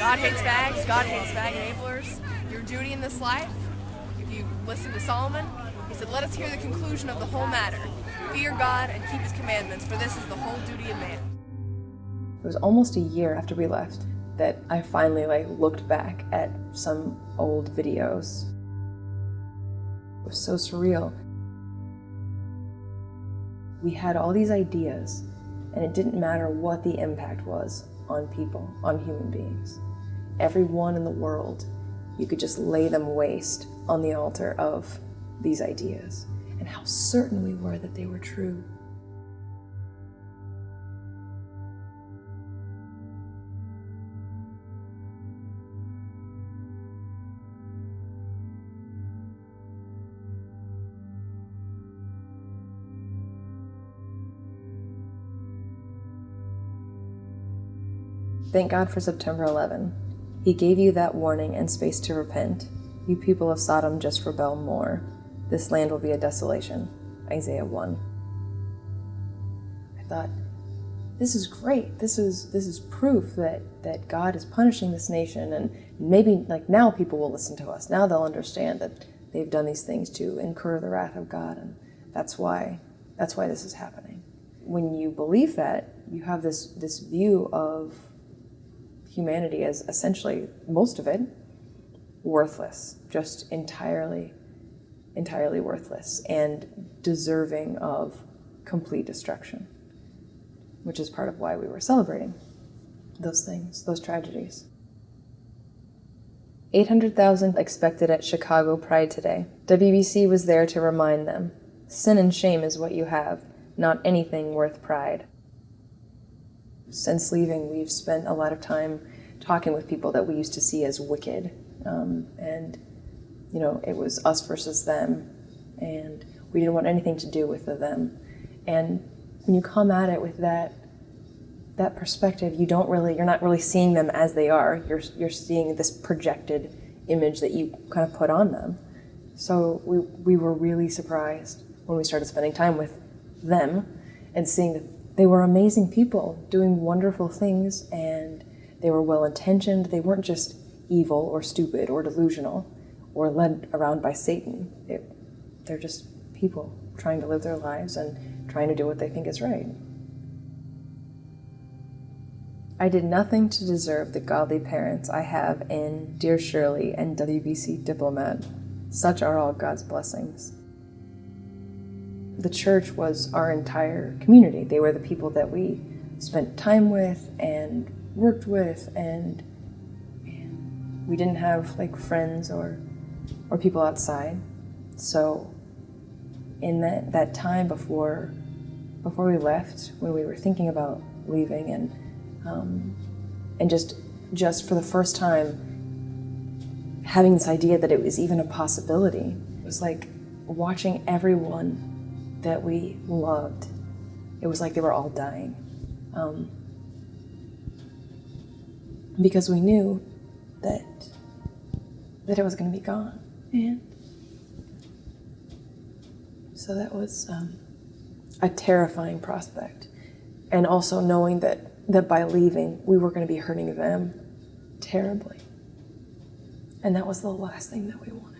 God hates fags, God hates fag enablers. Your duty in this life, if you listen to Solomon, he said, let us hear the conclusion of the whole matter. Fear God and keep his commandments, for this is the whole duty of man. It was almost a year after we left that I finally looked back at some old videos. It was so surreal. We had all these ideas, and it didn't matter what the impact was on people, on human beings. Everyone in the world, you could just lay them waste on the altar of these ideas, and how certain we were that they were true. Thank God for September 11. He gave you that warning and space to repent. You people of Sodom just rebel more. This land will be a desolation. Isaiah 1. I thought, this is great. This is proof that God is punishing this nation, and maybe now people will listen to us. Now they'll understand that they've done these things to incur the wrath of God, and that's why this is happening. When you believe that, you have this view of humanity as essentially, most of it, worthless, just entirely worthless and deserving of complete destruction, which is part of why we were celebrating those things, those tragedies. 800,000 expected at Chicago Pride today. WBC was there to remind them, sin and shame is what you have, not anything worth pride. Since leaving, we've spent a lot of time talking with people that we used to see as wicked. And, it was us versus them. And we didn't want anything to do with the them. And when you come at it with that perspective, you're not really seeing them as they are. You're seeing this projected image that you kind of put on them. So we were really surprised when we started spending time with them and seeing that they were amazing people doing wonderful things, and they were well-intentioned. They weren't just evil or stupid or delusional or led around by Satan. They're just people trying to live their lives and trying to do what they think is right. I did nothing to deserve the godly parents I have in Dear Shirley and WBC Diplomat. Such are all God's blessings. The church was our entire community. They were the people that we spent time with and worked with, and we didn't have friends or people outside. So in that time before we left, when we were thinking about leaving, and just for the first time having this idea that it was even a possibility, it was like watching everyone that we loved. It was like they were all dying. Because we knew that it was going to be gone. And so that was a terrifying prospect. And also knowing that by leaving, we were going to be hurting them terribly. And that was the last thing that we wanted.